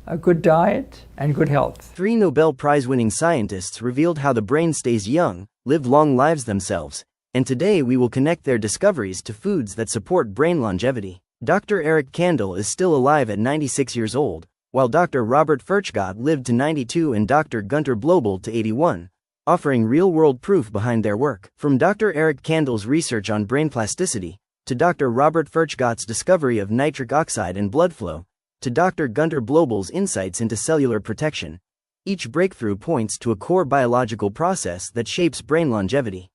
a good diet, and good health. 3 Nobel Prize-winning scientists revealed how the brain stays young, live long lives themselves, and today we will connect their discoveries to foods that support brain longevity. Dr. Eric Kandel is still alive at 96 years old, while Dr. Robert Furchgott lived to 92 and Dr. Günter Blobel to 81, offering real-world proof behind their work. From Dr. Eric Kandel's research on brain plasticity, to Dr. Robert Furchgott's discovery of nitric oxide and blood flow, to Dr. Günter Blobel's insights into cellular protection, each breakthrough points to a core biological process that shapes brain longevity.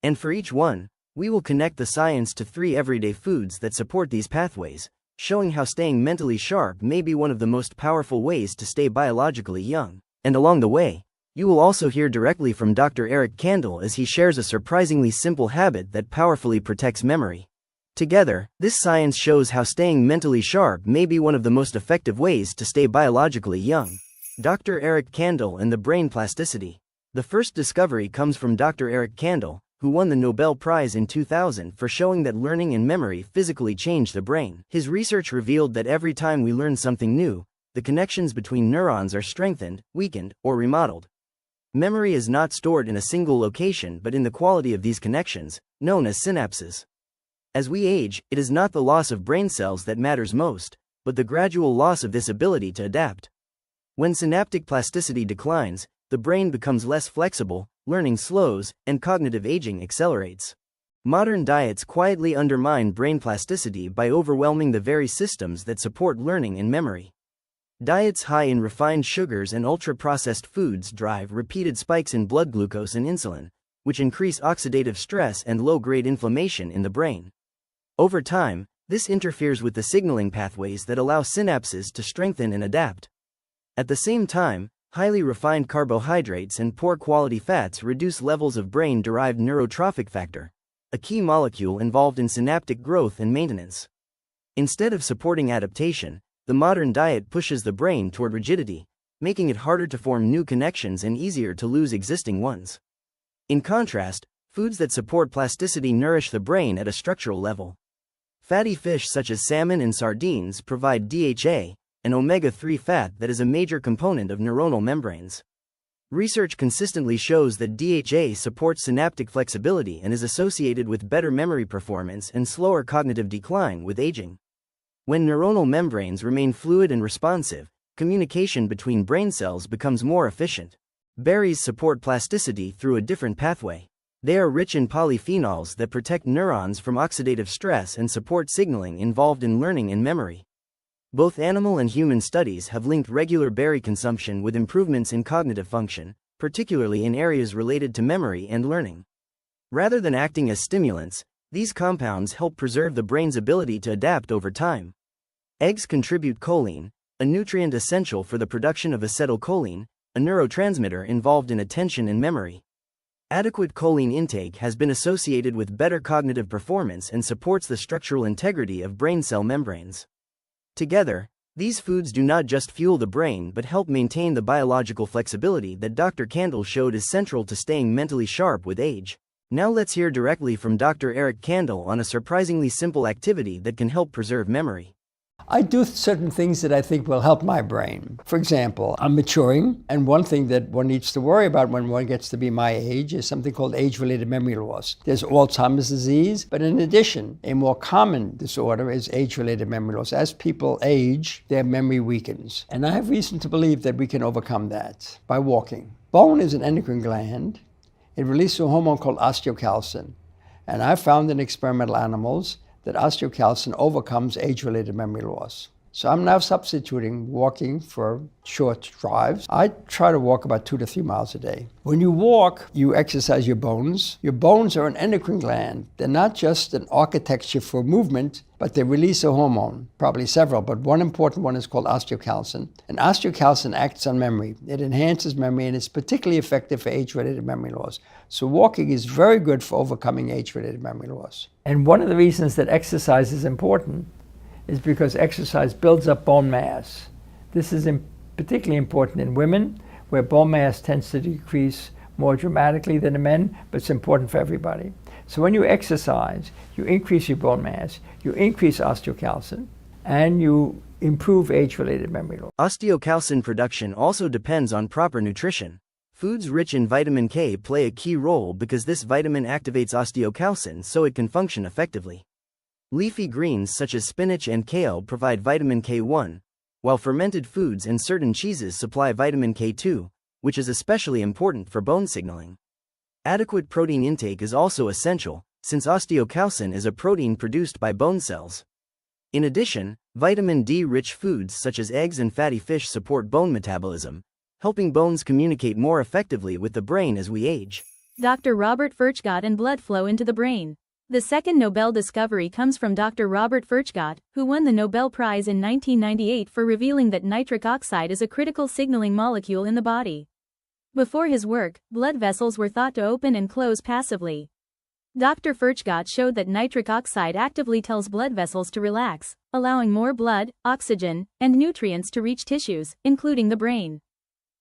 And for each one, we will connect the science to 3 everyday foods that support these pathways, showing how staying mentally sharp may be one of the most powerful ways to stay biologically young. And along the way, you will also hear directly from Dr. Eric Kandel as he shares a surprisingly simple habit that powerfully protects memory. Together, this science shows how staying mentally sharp may be one of the most effective ways to stay biologically young. Dr. Eric Kandel and the brain plasticity. The first discovery comes from Dr. Eric Kandel, who won the Nobel Prize in 2000 for showing that learning and memory physically change the brain. His research revealed that every time we learn something new, the connections between neurons are strengthened, weakened, or remodeled. Memory is not stored in a single location but in the quality of these connections, known as synapses. As we age, it is not the loss of brain cells that matters most, but the gradual loss of this ability to adapt. When synaptic plasticity declines, the brain becomes less flexible, learning slows, and cognitive aging accelerates. Modern diets quietly undermine brain plasticity by overwhelming the very systems that support learning and memory. Diets high in refined sugars and ultra-processed foods drive repeated spikes in blood glucose and insulin, which increase oxidative stress and low-grade inflammation in the brain. Over time, this interferes with the signaling pathways that allow synapses to strengthen and adapt. At the same time, highly refined carbohydrates and poor-quality fats reduce levels of brain-derived neurotrophic factor, a key molecule involved in synaptic growth and maintenance. Instead of supporting adaptation, the modern diet pushes the brain toward rigidity, making it harder to form new connections and easier to lose existing ones. In contrast, foods that support plasticity nourish the brain at a structural level. Fatty fish such as salmon and sardines provide DHA, an omega-3 fat that is a major component of neuronal membranes. Research consistently shows that DHA supports synaptic flexibility and is associated with better memory performance and slower cognitive decline with aging. When neuronal membranes remain fluid and responsive, communication between brain cells becomes more efficient. Berries support plasticity through a different pathway. They are rich in polyphenols that protect neurons from oxidative stress and support signaling involved in learning and memory. Both animal and human studies have linked regular berry consumption with improvements in cognitive function, particularly in areas related to memory and learning. Rather than acting as stimulants, these compounds help preserve the brain's ability to adapt over time. Eggs contribute choline, a nutrient essential for the production of acetylcholine, a neurotransmitter involved in attention and memory. Adequate choline intake has been associated with better cognitive performance and supports the structural integrity of brain cell membranes. Together, these foods do not just fuel the brain but help maintain the biological flexibility that Dr. Kandel showed is central to staying mentally sharp with age. Now let's hear directly from Dr. Eric Kandel on a surprisingly simple activity that can help preserve memory. I do certain things that I think will help my brain. For example, I'm maturing, and one thing that one needs to worry about when one gets to be my age is something called age-related memory loss. There's Alzheimer's disease, but in addition, a more common disorder is age-related memory loss. As people age, their memory weakens. And I have reason to believe that we can overcome that by walking. Bone is an endocrine gland. It releases a hormone called osteocalcin. And I found in experimental animals that osteocalcin overcomes age-related memory loss. So I'm now substituting walking for short drives. I try to walk about 2 to 3 miles a day. When you walk, you exercise your bones. Your bones are an endocrine gland. They're not just an architecture for movement, but they release a hormone, probably several, but one important one is called osteocalcin. And osteocalcin acts on memory. It enhances memory, and it's particularly effective for age-related memory loss. So walking is very good for overcoming age-related memory loss. And one of the reasons that exercise is important is because exercise builds up bone mass. This is particularly important in women, where bone mass tends to decrease more dramatically than in men, but it's important for everybody. So when you exercise, you increase your bone mass, you increase osteocalcin, and you improve age-related memory loss. Osteocalcin production also depends on proper nutrition. Foods rich in vitamin K play a key role because this vitamin activates osteocalcin so it can function effectively. Leafy greens such as spinach and kale provide vitamin K1, while fermented foods and certain cheeses supply vitamin K2, which is especially important for bone signaling. Adequate protein intake is also essential, since osteocalcin is a protein produced by bone cells. In addition, vitamin D-rich foods such as eggs and fatty fish support bone metabolism, helping bones communicate more effectively with the brain as we age. Dr. Robert Furchgott and blood flow into the brain. The second Nobel discovery comes from Dr. Robert Furchgott, who won the Nobel Prize in 1998 for revealing that nitric oxide is a critical signaling molecule in the body. Before his work, blood vessels were thought to open and close passively. Dr. Furchgott showed that nitric oxide actively tells blood vessels to relax, allowing more blood, oxygen, and nutrients to reach tissues, including the brain.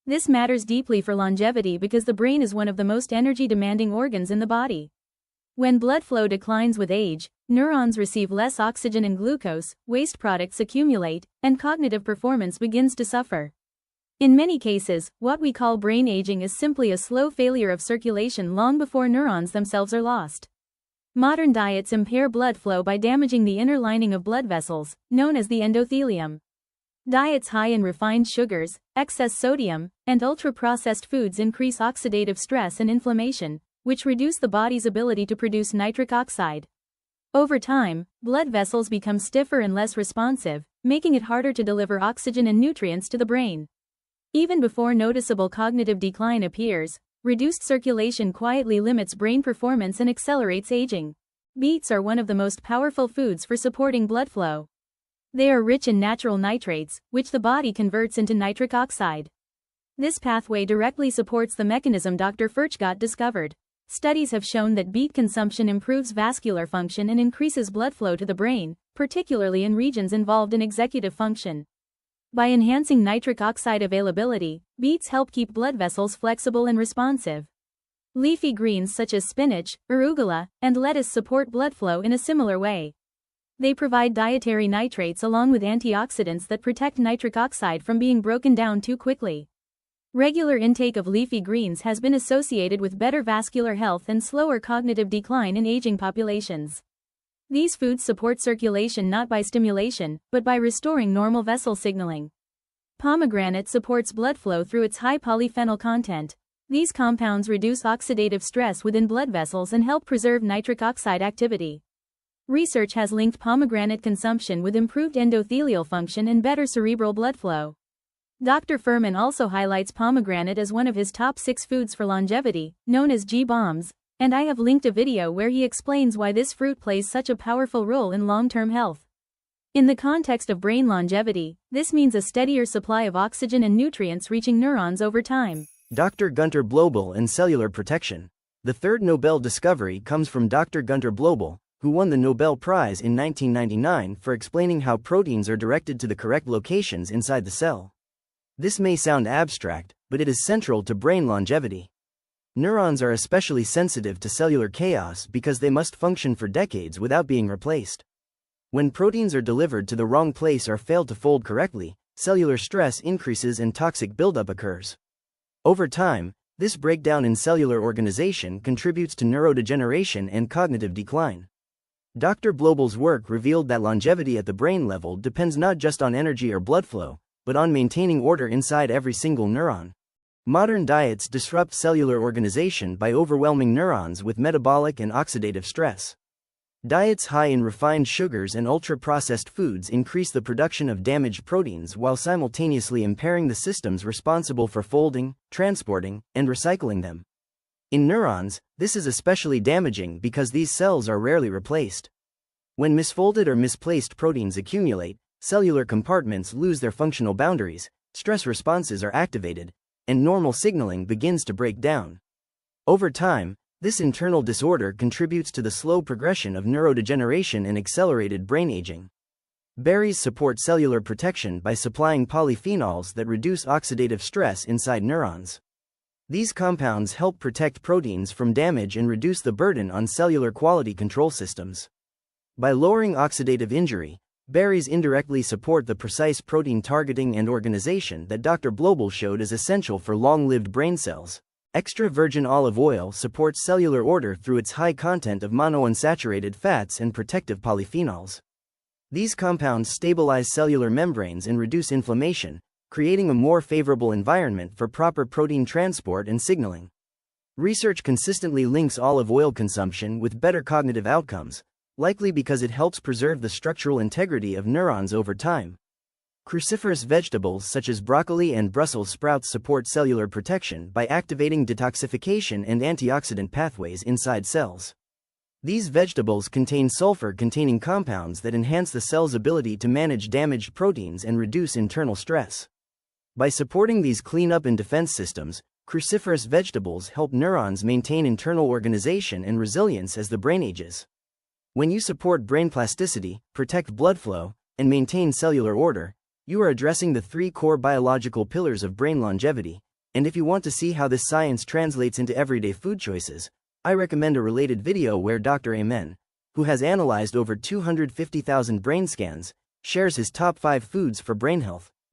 This matters deeply for longevity because the brain is one of the most energy-demanding organs in the body. When blood flow declines with age, neurons receive less oxygen and glucose, waste products accumulate, and cognitive performance begins to suffer. In many cases, what we call brain aging is simply a slow failure of circulation long before neurons themselves are lost. Modern diets impair blood flow by damaging the inner lining of blood vessels, known as the endothelium. Diets high in refined sugars, excess sodium, and ultra-processed foods increase oxidative stress and inflammation, which reduce the body's ability to produce nitric oxide. Over time, blood vessels become stiffer and less responsive, making it harder to deliver oxygen and nutrients to the brain. Even before noticeable cognitive decline appears, reduced circulation quietly limits brain performance and accelerates aging. Beets are one of the most powerful foods for supporting blood flow. They are rich in natural nitrates, which the body converts into nitric oxide. This pathway directly supports the mechanism Dr. Furchgott discovered. Studies have shown that beet consumption improves vascular function and increases blood flow to the brain, particularly in regions involved in executive function. By enhancing nitric oxide availability, beets help keep blood vessels flexible and responsive. Leafy greens such as spinach, arugula, and lettuce support blood flow in a similar way. They provide dietary nitrates along with antioxidants that protect nitric oxide from being broken down too quickly. Regular intake of leafy greens has been associated with better vascular health and slower cognitive decline in aging populations. These foods support circulation not by stimulation, but by restoring normal vessel signaling. Pomegranate supports blood flow through its high polyphenol content. These compounds reduce oxidative stress within blood vessels and help preserve nitric oxide activity. Research has linked pomegranate consumption with improved endothelial function and better cerebral blood flow. Dr. Furman also highlights pomegranate as one of his top 6 foods for longevity, known as G-bombs, and I have linked a video where he explains why this fruit plays such a powerful role in long-term health. In the context of brain longevity, this means a steadier supply of oxygen and nutrients reaching neurons over time. Dr. Günter Blobel and cellular protection. The third Nobel discovery comes from Dr. Günter Blobel, who won the Nobel Prize in 1999 for explaining how proteins are directed to the correct locations inside the cell. This may sound abstract, but it is central to brain longevity. Neurons are especially sensitive to cellular chaos because they must function for decades without being replaced. When proteins are delivered to the wrong place or fail to fold correctly, cellular stress increases and toxic buildup occurs. Over time, this breakdown in cellular organization contributes to neurodegeneration and cognitive decline. Dr. Blobel's work revealed that longevity at the brain level depends not just on energy or blood flow, but on maintaining order inside every single neuron. Modern diets disrupt cellular organization by overwhelming neurons with metabolic and oxidative stress. Diets high in refined sugars and ultra-processed foods increase the production of damaged proteins while simultaneously impairing the systems responsible for folding, transporting, and recycling them. In neurons, this is especially damaging because these cells are rarely replaced. When misfolded or misplaced proteins accumulate, cellular compartments lose their functional boundaries, stress responses are activated, and normal signaling begins to break down. Over time, this internal disorder contributes to the slow progression of neurodegeneration and accelerated brain aging. Berries support cellular protection by supplying polyphenols that reduce oxidative stress inside neurons. These compounds help protect proteins from damage and reduce the burden on cellular quality control systems. By lowering oxidative injury, Berries indirectly support the precise protein targeting and organization that Dr. Blobel showed is essential for long-lived brain cells. Extra virgin olive oil supports cellular order through its high content of monounsaturated fats and protective polyphenols. These compounds stabilize cellular membranes and reduce inflammation, creating a more favorable environment for proper protein transport and signaling. Research consistently links olive oil consumption with better cognitive outcomes, likely because it helps preserve the structural integrity of neurons over time. Cruciferous vegetables such as broccoli and Brussels sprouts support cellular protection by activating detoxification and antioxidant pathways inside cells. These vegetables contain sulfur-containing compounds that enhance the cell's ability to manage damaged proteins and reduce internal stress. By supporting these cleanup and defense systems, cruciferous vegetables help neurons maintain internal organization and resilience as the brain ages. When you support brain plasticity, protect blood flow, and maintain cellular order, you are addressing the three core biological pillars of brain longevity. And if you want to see how this science translates into everyday food choices, I recommend a related video where Dr. Amen, who has analyzed over 250,000 brain scans, shares his top 5 foods for brain health.